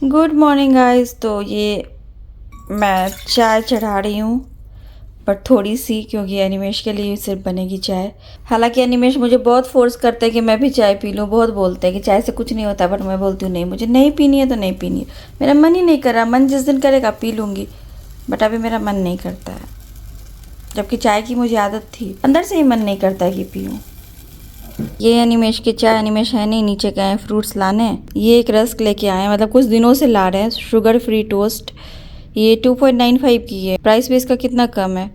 Good morning guys. तो ये मैं चाय चढ़ा रही हूँ, पर थोड़ी सी, क्योंकि एनिमेश के लिए सिर्फ बनेगी चाय। हालांकि एनिमेश मुझे बहुत फोर्स करते हैं कि मैं भी चाय पी लूँ। बहुत बोलते हैं कि चाय से कुछ नहीं होता, बट मैं बोलती हूँ नहीं, मुझे नहीं पीनी है तो नहीं पीनी है। मेरा मन ही नहीं कर रहा। मन जिस दिन करेगा पी लूँगी, बट अभी मेरा मन नहीं करता है। जबकि चाय की मुझे आदत थी, अंदर से ही मन नहीं करता है कि पीऊँ। ये एनिमेश की चाय। एनिमेश है नहीं, नीचे गए हैं फ्रूट्स लाने। ये एक रस्क लेके आए हैं, मतलब कुछ दिनों से ला रहे हैं, शुगर फ्री टोस्ट। ये 2.95 की है। प्राइस भी इसका कितना कम है।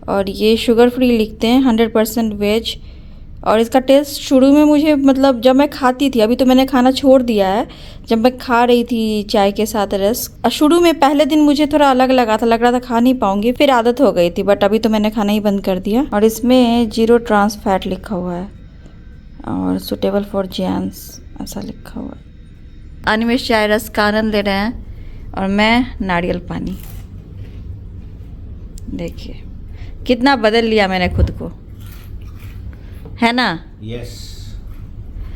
और ये शुगर फ्री लिखते हैं, 100% वेज। और इसका टेस्ट शुरू में मुझे, मतलब जब मैं खाती थी, अभी तो मैंने खाना छोड़ दिया है, जब मैं खा रही थी चाय के साथ रस्क, शुरू में पहले दिन मुझे थोड़ा अलग लगा था, लग रहा था खा नहीं पाऊंगी, फिर आदत हो गई थी। बट अभी तो मैंने खाना ही बंद कर दिया। और इसमें 0 ट्रांस फैट लिखा हुआ है और सुटेबल फॉर जेंट्स ऐसा लिखा हुआ है। अनिमेश चाय रस का आनंद ले रहे हैं और मैं नारियल पानी। देखिए कितना बदल लिया मैंने खुद को, है ना। यस।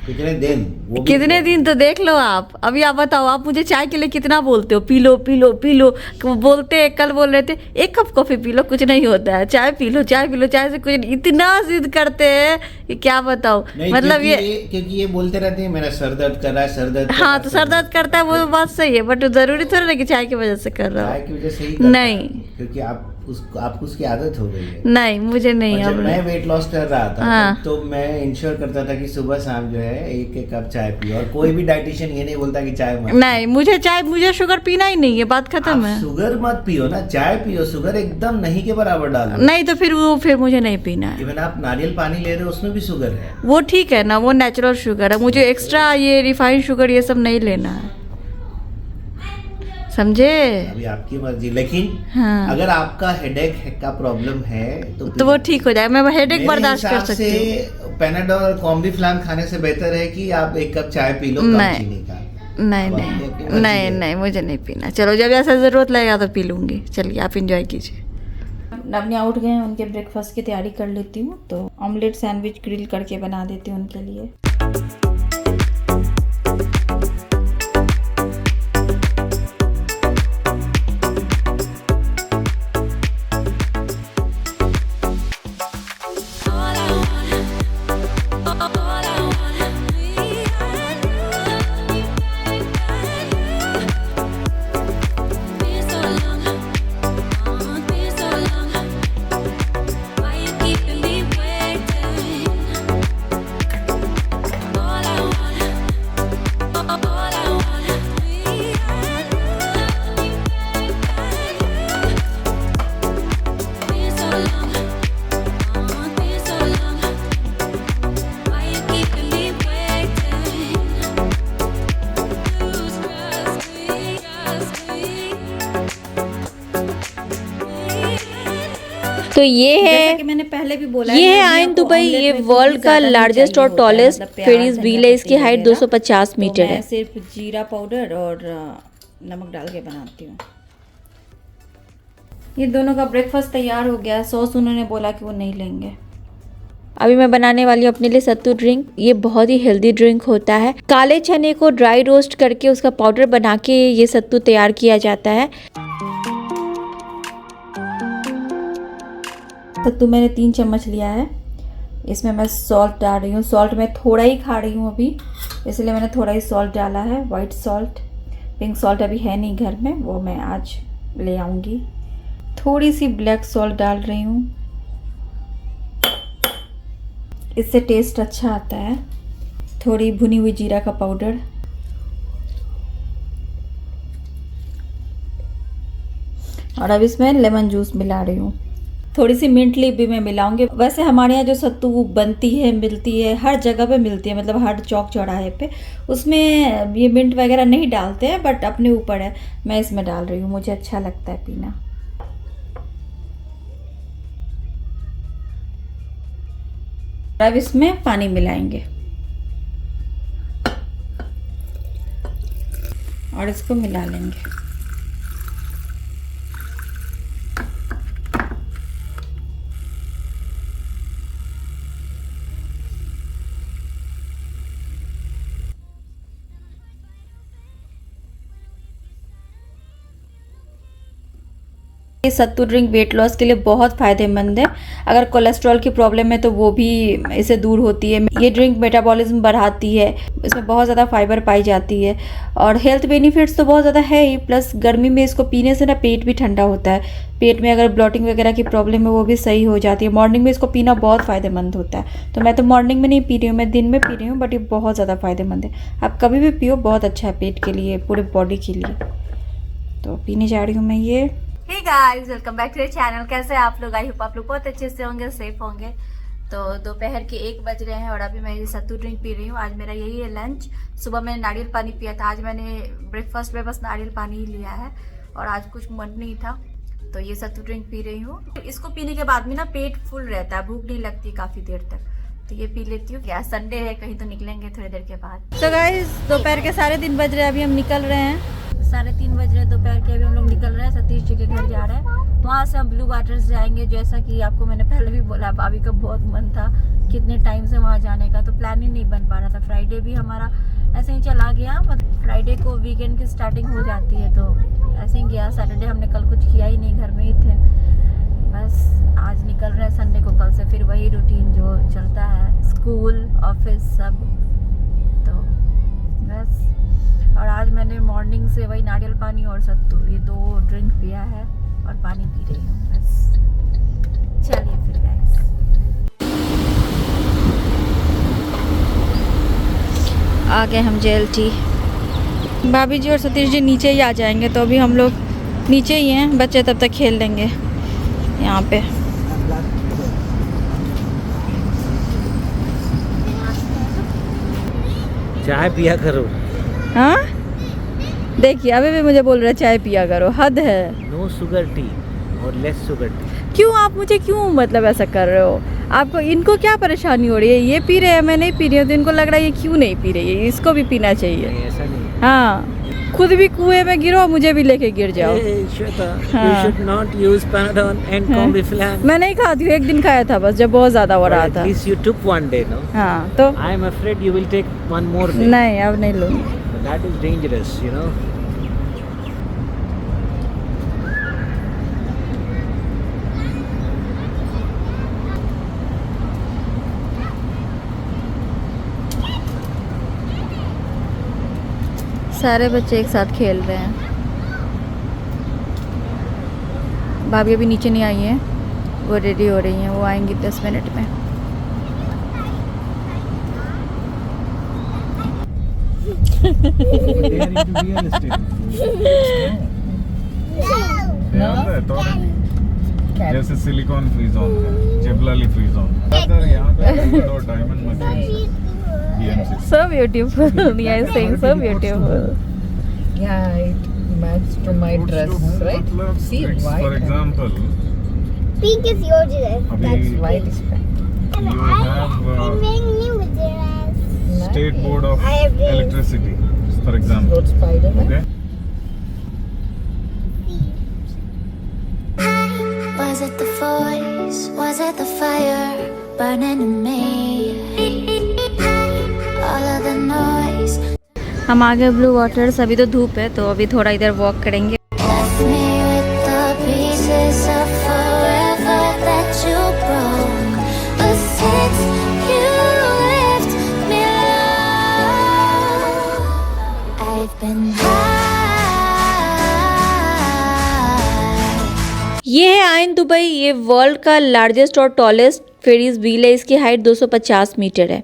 कितने दिन कितने दिन तो देख लो आप। अभी आप बताओ, आप मुझे चाय के लिए कितना बोलते हो, P low P low P low. बोलते हैं, कल बोल रहे थे 1 कप कॉफ़ी पी लो, कुछ नहीं होता है, चाय पी लो चाय पी लो, चाय से कुछ नहीं। इतना जिद करते हैं कि क्या बताओ। मतलब क्योंकि ये बोलते रहते हैं मेरा सर दर्द कर रहा है, सर दर्द कर रहा हाँ, है, तो सर दर्द करता है, वो बात सही है, बट ज़रूरी थोड़ा ना कि चाय की वजह से कर रहा चाय हो। की वजह से ही करता नहीं है, क्योंकि आपको उसकी आदत हो गई है। नहीं, मुझे नहीं। और जब मैं वेट लॉस कर रहा था, हाँ। तो मैं इंश्योर करता था कि सुबह शाम जो है 1 कप चाय पियो। और कोई भी डाइटिशियन ये नहीं बोलता कि चाय मत नहीं, मुझे शुगर पीना ही नहीं है, बात खत्म है। शुगर मत पियो ना, चाय पियो। शुगर एकदम नहीं के बराबर डालो। नहीं तो फिर मुझे नहीं पीना है। इवन आप नारियल पानी ले रहे हो, उसमें भी शुगर है। वो ठीक है ना, वो नेचुरल शुगर है। मुझे एक्स्ट्रा ये रिफाइंड शुगर ये सब नहीं लेना है, समझे। अभी आपकी मर्जी, लेकिन हाँ। अगर आपका हेडेक का प्रॉब्लम है तो वो ठीक हो जाएगा। मैं हेडेक बर्दाश्त कर सकती हूँ। हूँ। पेनाडोल और कॉम्बीफ्लैम खाने से बेहतर है कि आप 1 कप चाय पी लो कम नहीं। चीनी का। नहीं अब नहीं अपनी मर्जी नहीं है। नहीं, मुझे नहीं पीना। चलो, जब ऐसा ज़रूरत लगेगा तो पी लूँगी। चलिए, आप इंजॉय कीजिए। अपने आउट गए हैं, उनके ब्रेकफास्ट की तैयारी कर लेती हूँ। तो ऑमलेट सैंडविच ग्रिल करके बना देती हूँ उनके लिए। तो ये है, जैसा कि मैंने पहले भी बोला, ये है आयन दुबई। ये वर्ल्ड का लार्जेस्ट और टॉलेस्ट फेरीज व्हील है। इसकी हाइट 250 मीटर है। मैं सिर्फ जीरा पाउडर और नमक डाल के बनाती हूँ। ये दोनों का ब्रेकफास्ट तैयार हो गया। सॉस उन्होंने बोला कि वो नहीं लेंगे। अभी मैं बनाने वाली हूँ अपने लिए सत्तू ड्रिंक। ये बहुत ही हेल्दी ड्रिंक होता है। काले चने को ड्राई रोस्ट करके उसका पाउडर बना के ये सत्तू तैयार किया जाता है। सत्तू मैंने 3 चम्मच लिया है। इसमें मैं सॉल्ट डाल रही हूँ। सॉल्ट मैं थोड़ा ही खा रही हूँ अभी, इसलिए मैंने थोड़ा ही सॉल्ट डाला है। वाइट सॉल्ट, पिंक सॉल्ट अभी है नहीं घर में, वो मैं आज ले आऊँगी। थोड़ी सी ब्लैक सॉल्ट डाल रही हूँ, इससे टेस्ट अच्छा आता है। थोड़ी भुनी हुई जीरा का पाउडर, और अब इसमें लेमन जूस मिला रही हूँ। थोड़ी सी मिंट लीफ भी मैं मिलाऊंगी। वैसे हमारे यहाँ जो सत्तू बनती है, मिलती है, हर जगह पे मिलती है, मतलब हर चौक चौराहे पे, उसमें ये मिंट वगैरह नहीं डालते हैं, बट अपने ऊपर है। मैं इसमें डाल रही हूँ, मुझे अच्छा लगता है पीना। अब इसमें पानी मिलाएंगे और इसको मिला लेंगे। ये सत्तू ड्रिंक वेट लॉस के लिए बहुत फ़ायदेमंद है। अगर कोलेस्ट्रॉल की प्रॉब्लम है तो वो भी इससे दूर होती है। ये ड्रिंक मेटाबॉलिज्म बढ़ाती है, इसमें बहुत ज़्यादा फाइबर पाई जाती है और हेल्थ बेनिफिट्स तो बहुत ज़्यादा है ही। प्लस गर्मी में इसको पीने से ना पेट भी ठंडा होता है। पेट में अगर ब्लॉटिंग वगैरह की प्रॉब्लम है वो भी सही हो जाती है। मॉर्निंग में इसको पीना बहुत फ़ायदेमंद होता है। तो मैं तो मॉर्निंग में नहीं पी रही हूँ, मैं दिन में पी रही हूँ, बट ये बहुत ज़्यादा फ़ायदेमंद है। आप कभी भी पियो, बहुत अच्छा है पेट के लिए, पूरे बॉडी के लिए। तो पीने जा रही हूँ मैं ये। Hey guys, welcome back to the channel. कैसे हैं आप लोग? आई होप आप लोग बहुत अच्छे से होंगे, सेफ होंगे। तो दोपहर के 1 बज रहे हैं और अभी मैं ये सत्तू ड्रिंक पी रही हूँ। आज मेरा यही है लंच। सुबह मैंने नारियल पानी पिया था, आज मैंने ब्रेकफास्ट में बस नारियल पानी ही लिया है और आज कुछ मन नहीं था तो ये सत्तू ड्रिंक पी रही हूँ। इसको पीने के बाद में ना पेट फुल रहता है, भूख नहीं लगती काफ़ी देर तक, तो ये पी लेती हूँ। क्या संडे है, कहीं तो निकलेंगे थोड़ी देर के बाद। तो गाइस दोपहर के 3:30 बज रहे हैं, अभी हम निकल रहे हैं। 3:30 बज रहे हैं दोपहर के, अभी हम लोग निकल रहे हैं। सतीश जी के घर जा रहे हैं, वहाँ से हम ब्लू वाटर्स जाएंगे। जैसा कि आपको मैंने पहले भी बोला, भाभी का बहुत मन था कितने टाइम से वहाँ जाने का, तो प्लान ही नहीं बन पा रहा था। फ्राइडे भी हमारा ऐसे ही चला गया, मतलब फ्राइडे को वीकेंड की स्टार्टिंग हो जाती है तो ऐसे ही गया। सैटरडे हमने कल कुछ किया ही नहीं, घर में ही थे। बस आज निकल रहे हैं संडे को, कल से फिर वही रूटीन जो चलता है, स्कूल ऑफिस सब। तो बस, और आज मैंने मॉर्निंग से वही नारियल पानी और सत्तू, ये 2 ड्रिंक पिया है और पानी पी रही हूँ बस। चलिए फिर गाइस, आ गए हम JLT। भाभी जी और सतीश जी नीचे ही आ जाएंगे, तो अभी हम लोग नीचे ही हैं। बच्चे तब तक खेल लेंगे यहाँ पे। चाय पिया करो। हाँ देखिए, अभी भी मुझे बोल रहे चाय पिया करो, हद है। नो शुगर टी और लेस शुगर टी। क्यों आप मुझे क्यों मतलब ऐसा कर रहे हो? आपको, इनको क्या परेशानी हो रही है? ये पी रहे हैं, मैं नहीं पी रही हूँ, तो इनको लग रहा है ये क्यों नहीं पी रही है, इसको भी पीना चाहिए। नहीं, ऐसा नहीं। हाँ, खुद भी कुएं में गिरो, मुझे भी लेके गिर जाओ। You should not use Panadol and Combiflam. मैं नहीं खाती हूँ, एक दिन खाया था बस, जब बहुत ज्यादा हो रहा At था। least you took one day, no? हाँ तो I am afraid you will take one more day. नहीं, अब नहीं लूँगी। That is dangerous, you know. सारे बच्चे एक साथ खेल रहे हैं। भाभी अभी नीचे नहीं आई हैं, वो रेडी हो रही हैं, वो आएंगी 10 मिनट में। जैसे सिलिकॉन फ्री जोन है, जेबलाली फ्री जोन। यहाँ पे diamond machine So beautiful. Yeah, I'm saying so beautiful. Yeah, it matched to my dress, right? See, For white. example, Pink is your dress. That's अभी white is pink. And you have I'm wearing new dress. State Board of I have this. Electricity, for example. Road Spider-Man. Okay. Was it the voice? Was it the fire burning in me? All of the noise हम आ गए blue waters. अभी तो धूप है, तो अभी थोड़ा इधर वॉक करेंगे। left me with the pieces of forever that you broke. But since you left me alone, I've been high. ये है आयन दुबई। ये वर्ल्ड का लार्जेस्ट और टॉलेस्ट फेरीज व्हील है। इसकी हाइट 250 मीटर है।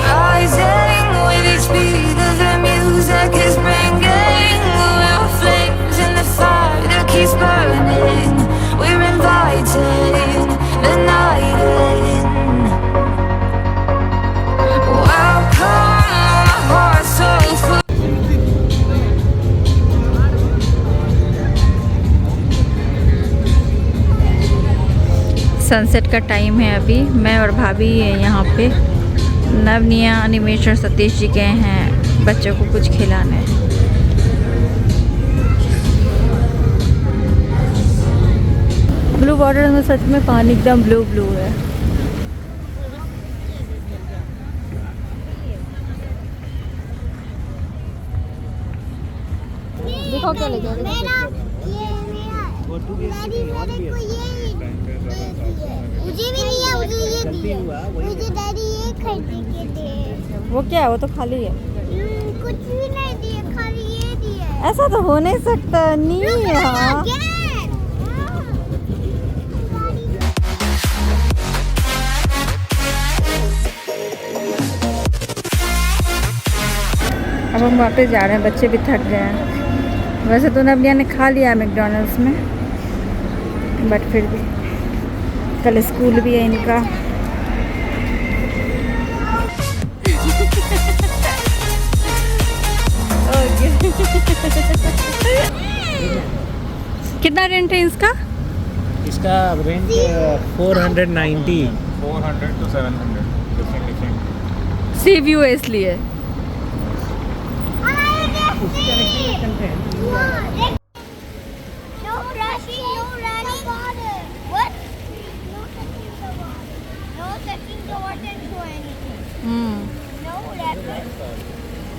Rising with each beat of the music is bringing. We're flames in the fire that keeps burning. We're inviting the night in. Welcome, my heart so full. Sunset का time है अभी। मैं और भाभी यहाँ पे, नवनिया, अनिमेश और सतीश जी गए हैं बच्चों को कुछ खिलाने। ब्लू वाटर में सच में पानी एकदम ब्लू ब्लू है। दिखाओ क्या ले जाओगे? मेरा ये मेरा मेरे को ये मुझे भी नहीं है, मुझे ये दिया, मुझे डैडी ये खरीद के दे। वो क्या है? वो तो खाली है। कुछ भी नहीं दिया, खाली ये दिया। ऐसा तो हो नहीं सकता। नहीं है। हाँ अब हम वापस जा रहे हैं, बच्चे भी थक गए हैं। वैसे तो नबिया ने खा लिया मैकडॉनल्ड्स में, बट फिर भी कल स्कूल भी है इनका। कितना रेंट है इसका? इसका rent 490। 400 to 700 different C view है इसलिए। No rushing, no running. What? No touching the water. No touching the water to anything. No rappers.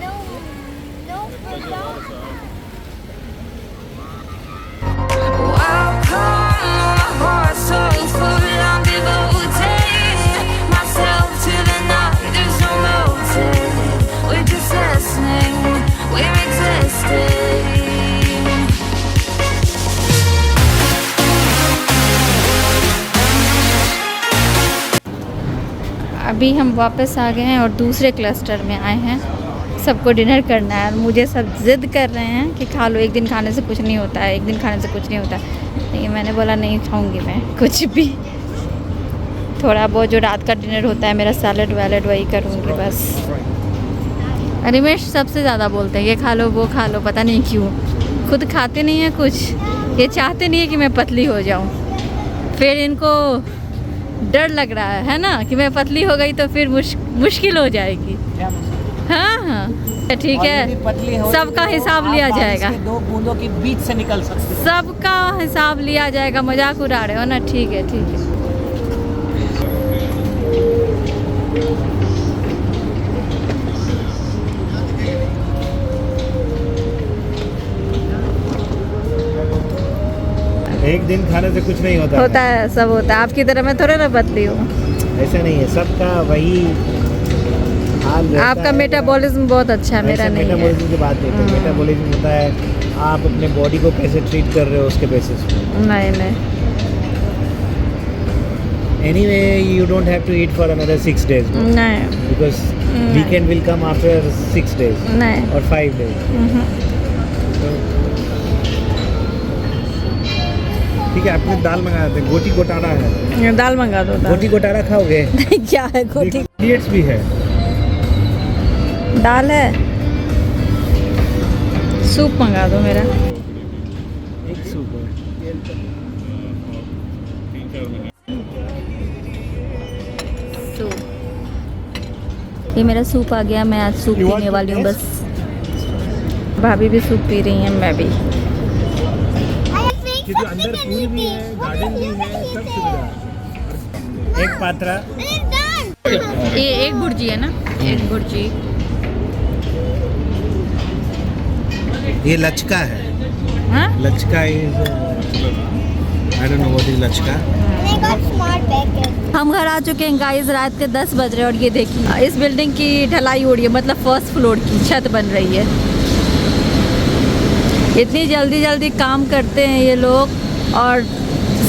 No program. Welcome, my heart's so full. I'm devoting myself to the night. There's no motive. We're just listening. We're existing. अभी हम वापस आ गए हैं और दूसरे cluster में आए हैं। सबको डिनर करना है और मुझे सब ज़िद कर रहे हैं कि खा लो, एक दिन खाने से कुछ नहीं होता है, एक दिन खाने से कुछ नहीं होता है। लेकिन मैंने बोला नहीं खाऊंगी मैं कुछ भी। थोड़ा बहुत जो रात का डिनर होता है मेरा सैलड वैलड वही करूँगी बस। रिमेश सबसे ज़्यादा बोलते हैं ये खा लो वो खा लो, पता नहीं क्यों। खुद खाते नहीं हैं कुछ, ये चाहते नहीं है कि मैं पतली हो जाऊँ। फिर इनको डर लग रहा है ना कि मैं पतली हो गई तो फिर मुश्किल हो जाएगी। हाँ हाँ ठीक है, सबका हिसाब लिया जाएगा, 2 बूंदों के बीच से निकल सकते हैं। सबका हिसाब लिया जाएगा। मजाक उड़ा रहे हो ना? ठीक है ठीक है। एक दिन खाने से कुछ नहीं होता होता है, सब होता है। आपकी तरह मैं थोड़ा ना पतली हूँ। ऐसा नहीं है, सबका वही हाल रहता आपका है। मेटाबॉलिज्म बहुत अच्छा है, मेरा नहीं है। मेटाबॉलिज्म की बात नहीं है। मेटाबॉलिज्म होता है आप अपने बॉडी को कैसे ट्रीट कर रहे हो उसके बेसिस पे। नहीं नहीं anyway you don't have to eat for another 6 days नहीं because weekend will come after 6 days नहीं। और 5 days। ठीक है, आपने दाल मंगाया था, गोटी गोटारा है। दाल मंगा दो। गोटी गोटारा खाओगे? क्या है गोटी? इडियट्स भी है। दाल है, सूप मंगा दो मेरा। एक सूप है। सूप, ये मेरा सूप आ गया। मैं आज सूप पीने वाली हूँ बस। भाभी भी सूप पी रही हैं, मैं भी। कि जो अंदर पूल भी है, गार्डन भी है, सब सुविधा है। एक पात्रा, ये एक भुर्जी है ना? एक भुर्जी। ये लचका है। हाँ? लचका is I don't know what is लचका। हम घर आ चुके हैं गाइस, रात के 10 बज रहे हैं और ये देखिए इस बिल्डिंग की ढलाई हो रही है, मतलब फर्स्ट फ्लोर की छत बन रही है। इतनी जल्दी जल्दी काम करते हैं ये लोग और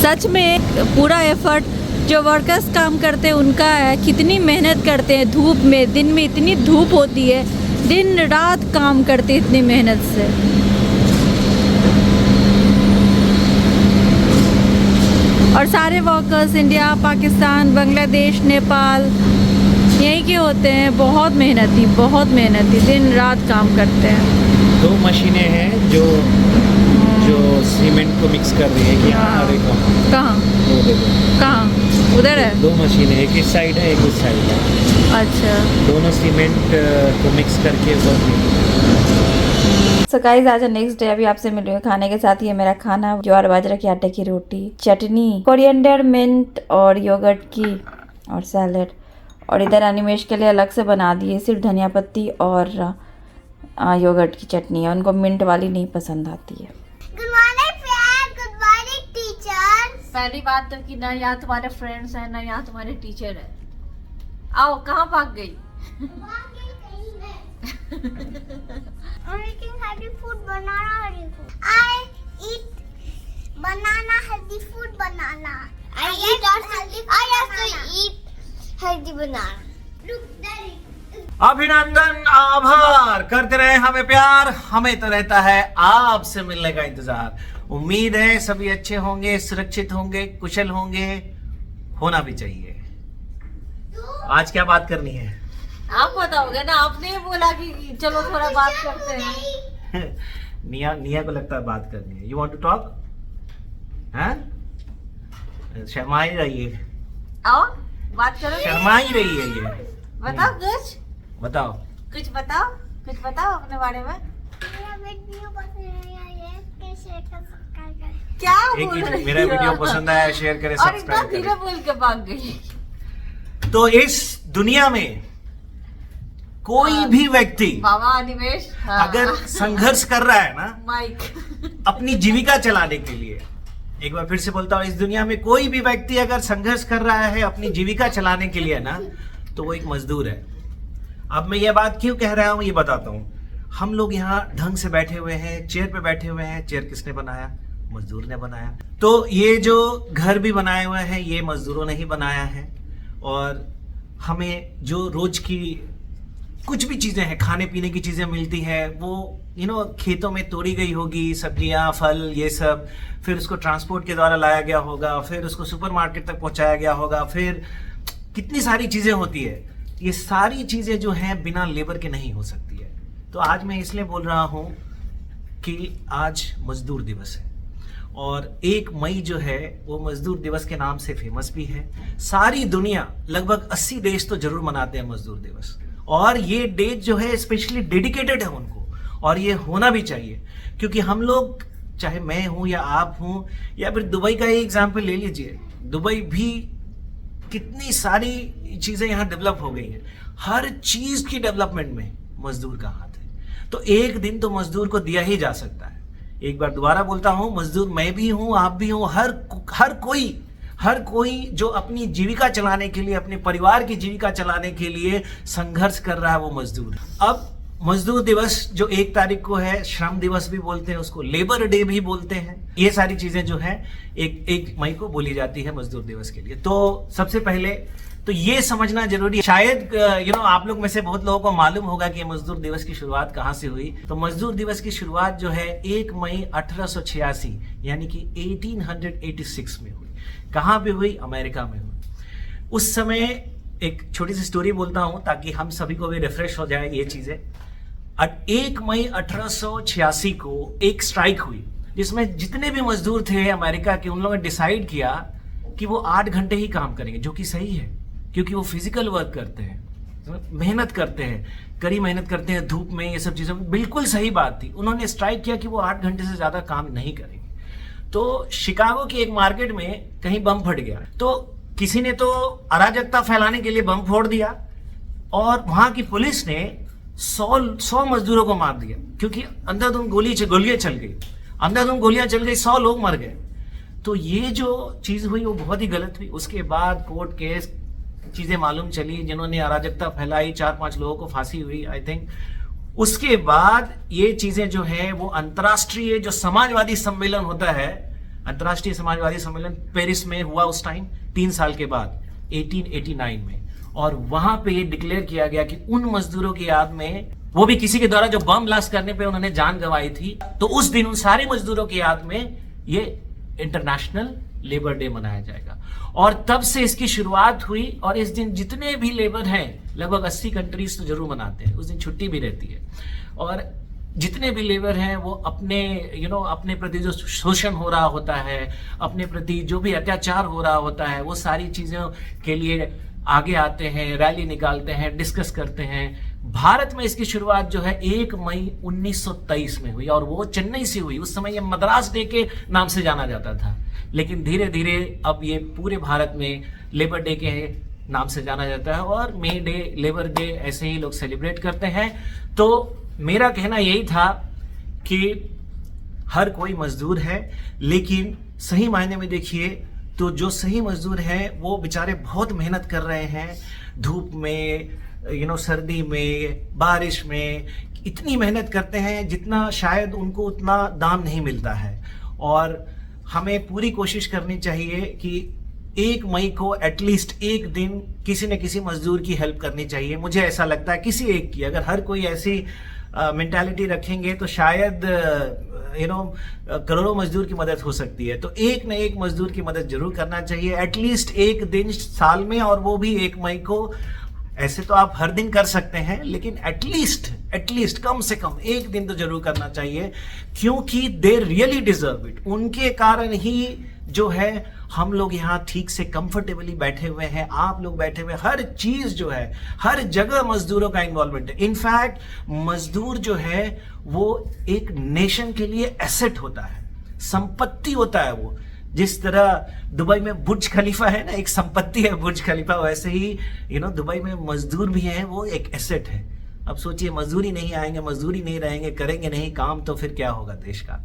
सच में पूरा एफर्ट जो वर्कर्स काम करते हैं उनका है। कितनी मेहनत करते हैं धूप में, दिन में इतनी धूप होती है, दिन रात काम करते हैं इतनी मेहनत से। और सारे वर्कर्स इंडिया, पाकिस्तान, बांग्लादेश, नेपाल यहीं के होते हैं। बहुत मेहनती दिन रात काम करते हैं। 2 मशीनें हैं जो सीमेंट को मिक्स कर रही है कि हाँ। और एक कहाँ वो देखो, कहाँ? उधर है? 2 मशीनें, एक इस साइड है एक इस साइड है। अच्छा। दोनों सीमेंट को मिक्स करके वर्क। सो गाइस आज नेक्स्ट डे अभी आपसे मिल रही हूँ खाने के साथ। ये मेरा खाना ज्वार बाजरा की आटे की रोटी, चटनी, कोरिएंडर, मिंट और योगर्ट की और सैलेड। और इधर अनिमेश के लिए अलग से बना दिए सिर्फ धनिया पत्ती और योगर्ट की चटनी है, उनको मिंट वाली नहीं पसंद आती है। Good morning, friend. Good morning, teachers. पहली बात तो कि ना यहाँ तुम्हारे फ्रेंड्स हैं ना यहाँ तुम्हारे टीचर है। आओ, कहाँ भाग गई? I'm making healthy food, banana healthy food. I eat banana healthy food, banana. I also eat healthy banana. Look, Daddy. अभिनंदन, आभार, करते रहे हमें प्यार, हमें तो रहता है आपसे मिलने का इंतजार। उम्मीद है सभी अच्छे होंगे, सुरक्षित होंगे, कुशल होंगे, होना भी चाहिए। आज क्या बात करनी है? आप बताओगे ना, आपने ही बोला कि चलो थोड़ा बात करते हैं। निया को लगता है बात करनी है। You want to talk? हाँ, शर्मा ही रही है, आओ बात करो। शर्मा ही रही है ये। बताओ कुछ, बताओ कुछ बताओ, कुछ बताओ अपने बारे में। मेरा वीडियो पसंद आया है, कैसे सब्सक्राइब करें? क्या एक बोल ही रही मेरा हो? वीडियो पसंद आया, शेयर करें, और इतना सब्सक्राइब धीरे करें। बोल के भाग गई। तो इस दुनिया में कोई भी व्यक्ति बाबा अनिमेश, हाँ। अगर संघर्ष कर रहा है ना माइक अपनी जीविका चलाने के लिए, एक बार फिर से बोलता हूँ, इस दुनिया में कोई भी व्यक्ति अगर संघर्ष कर रहा है अपनी जीविका चलाने के लिए ना, तो वो एक मजदूर है। अब मैं ये बात क्यों कह रहा हूँ ये बताता हूँ। हम लोग यहाँ ढंग से बैठे हुए हैं, चेयर पे बैठे हुए हैं। चेयर किसने बनाया? मजदूर ने बनाया। तो ये जो घर भी बनाए हुए हैं ये मजदूरों ने ही बनाया है। और हमें जो रोज की कुछ भी चीजें हैं, खाने पीने की चीजें मिलती है, वो खेतों में तोड़ी गई होगी, सब्जियां, फल, ये सब, फिर उसको ट्रांसपोर्ट के द्वारा लाया गया होगा, फिर उसको सुपरमार्केट तक पहुंचाया गया होगा, फिर कितनी सारी चीजें होती है। ये सारी चीजें जो हैं बिना लेबर के नहीं हो सकती है। तो आज मैं इसलिए बोल रहा हूं कि आज मजदूर दिवस है, और 1 मई जो है वो मजदूर दिवस के नाम से फेमस भी है। सारी दुनिया, लगभग 80 देश तो जरूर मनाते हैं मजदूर दिवस, और ये डेट जो है स्पेशली डेडिकेटेड है उनको, और ये होना भी चाहिए। क्योंकि हम लोग, चाहे मैं हूं या आप हूं, या फिर दुबई का ही एग्जाम्पल ले लीजिए, दुबई भी कितनी सारी चीजें यहाँ डेवलप हो गई हैं। हर चीज की डेवलपमेंट में मजदूर का हाथ है। तो एक दिन तो मजदूर को दिया ही जा सकता है। एक बार दोबारा बोलता हूं, मजदूर मैं भी हूं, आप भी हूं, हर कोई जो अपनी जीविका चलाने के लिए, अपने परिवार की जीविका चलाने के लिए संघर्ष कर रहा है, वो मजदूर है। अब मजदूर दिवस जो 1 तारीख को है, श्रम दिवस भी बोलते हैं उसको, लेबर डे भी बोलते हैं। ये सारी चीजें जो है 1 मई को बोली जाती है मजदूर दिवस के लिए। तो सबसे पहले तो ये समझना जरूरी है। शायद आप लोग में से बहुत लोगों को मालूम होगा कि मजदूर दिवस की शुरुआत कहाँ से हुई। तो मजदूर दिवस की शुरुआत जो है 1 मई 1886 यानी कि 1886 में हुई। कहाँ पे हुई? अमेरिका में हुई। उस समय एक छोटी सी स्टोरी बोलता हूं ताकि हम सभी को भी रिफ्रेश हो जाए ये चीजें। 1 मई 1886 को एक स्ट्राइक हुई जिसमें जितने भी मजदूर थे अमेरिका के, उन लोगों ने डिसाइड किया कि वो 8 घंटे ही काम करेंगे, जो कि सही है क्योंकि वो फिजिकल वर्क करते हैं, मेहनत करते हैं, कड़ी मेहनत करते हैं धूप में, ये सब चीजें बिल्कुल सही बात थी। उन्होंने स्ट्राइक किया कि वो 8 घंटे से ज्यादा काम नहीं करेंगे। तो शिकागो की एक मार्केट में कहीं बम फट गया, तो किसी ने तो अराजकता फैलाने के लिए बम फोड़ दिया, और वहां की पुलिस ने 100 मजदूरों को मार दिया क्योंकि अंधाधुंध गोलियां चल गई, अंधाधुंध गोलियां चल गई, 100 लोग मर गए। तो ये जो चीज हुई वो बहुत ही गलत हुई। उसके बाद कोर्ट केस चीजें मालूम चली, जिन्होंने अराजकता फैलाई, 4-5 लोगों को फांसी हुई आई थिंक। उसके बाद ये चीजें जो है वो अंतर्राष्ट्रीय जो समाजवादी सम्मेलन होता है, अंतर्राष्ट्रीय समाजवादी सम्मेलन पेरिस में हुआ उस टाइम 3 साल के बाद 1889 में, और वहां पे ये डिक्लेयर किया गया कि उन मजदूरों की याद में, वो भी किसी के द्वारा जो बम ब्लास्ट करने पे उन्होंने जान गंवाई थी, तो उस दिन उन सारे मजदूरों की याद में ये इंटरनेशनल लेबर डे मनाया जाएगा। और तब से इसकी शुरुआत हुई, और इस दिन जितने भी लेबर हैं, लगभग 80 कंट्रीज तो जरूर मनाते हैं, उस दिन छुट्टी भी रहती है। और जितने भी लेबर हैं वो अपने अपने प्रति जो शोषण हो रहा होता है, अपने प्रति जो भी अत्याचार हो रहा होता है, वो सारी चीजों के लिए आगे आते हैं, रैली निकालते हैं, डिस्कस करते हैं। भारत में इसकी शुरुआत जो है 1 मई 1923 में हुई, और वो चेन्नई से हुई। उस समय ये मद्रास डे के नाम से जाना जाता था, लेकिन धीरे धीरे अब ये पूरे भारत में लेबर डे के नाम से जाना जाता है, और मे डे, लेबर डे ऐसे ही लोग सेलिब्रेट करते हैं। तो मेरा कहना यही था कि हर कोई मजदूर है, लेकिन सही मायने में देखिए तो जो सही मजदूर हैं वो बेचारे बहुत मेहनत कर रहे हैं, धूप में सर्दी में, बारिश में, इतनी मेहनत करते हैं जितना शायद उनको उतना दाम नहीं मिलता है। और हमें पूरी कोशिश करनी चाहिए कि 1 मई को एटलीस्ट एक दिन किसी न किसी मजदूर की हेल्प करनी चाहिए। मुझे ऐसा लगता है किसी एक की, अगर हर कोई ऐसी मेंटालिटी रखेंगे तो शायद करोड़ों मजदूर की मदद हो सकती है। तो एक न एक मजदूर की मदद जरूर करना चाहिए, एटलीस्ट एक दिन साल में, और वो भी 1 मई को। ऐसे तो आप हर दिन कर सकते हैं, लेकिन एटलीस्ट कम से कम एक दिन तो जरूर करना चाहिए, क्योंकि दे रियली डिजर्व इट। उनके कारण ही जो है हम लोग यहाँ ठीक से कंफर्टेबली बैठे हुए हैं, आप लोग बैठे हुए, हर चीज जो है, हर जगह मजदूरों का इन्वॉल्वमेंट है। इनफैक्ट मजदूर जो है वो एक नेशन के लिए एसेट होता है, संपत्ति होता है वो। जिस तरह दुबई में बुर्ज खलीफा है ना, एक संपत्ति है बुर्ज खलीफा, वैसे ही दुबई में मजदूर भी हैं, वो एक एसेट है। अब सोचिए मजदूरी नहीं आएंगे, मजदूरी नहीं रहेंगे, करेंगे नहीं काम, तो फिर क्या होगा देश का।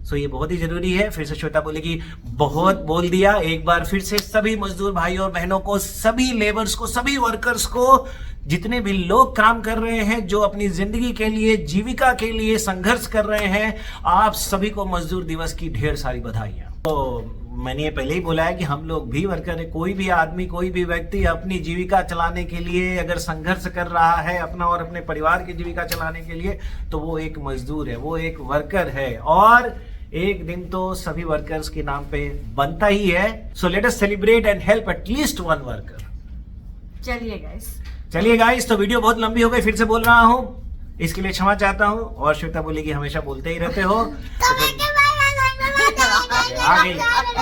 सो ये बहुत ही जरूरी है। फिर से श्वेता बोलेगी बहुत बोल दिया, एक बार फिर से सभी मजदूर भाइयों और बहनों को, सभी लेबर्स को, सभी वर्कर्स को, जितने भी लोग काम कर रहे हैं, जो अपनी जिंदगी के लिए, जीविका के लिए संघर्ष कर रहे हैं, आप सभी को मजदूर दिवस की ढेर सारी बधाइयां। तो मैंने ये पहले ही बोला है कि हम लोग भी वर्कर है। कोई भी आदमी, कोई भी व्यक्ति अपनी जीविका चलाने के लिए अगर संघर्ष कर रहा है, अपना और अपने परिवार की जीविका चलाने के लिए, तो वो एक मजदूर है, वो एक वर्कर है। और एक दिन तो सभी वर्कर्स के नाम पे बनता ही है। So let us celebrate and help at least one worker. चलिए गाइस, तो वीडियो बहुत लंबी हो गई, फिर से बोल रहा हूँ, इसके लिए क्षमा चाहता हूँ। और श्वेता बोलेगी हमेशा बोलते ही रहते हो, आ गई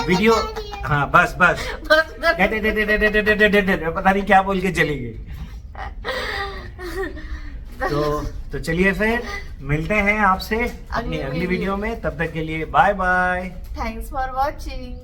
वीडियो। हाँ बस पता नहीं क्या बोल के चली गई। तो चलिए फिर मिलते हैं आपसे अपनी अगली वीडियो में। तब तक के लिए bye bye. Thanks for watching.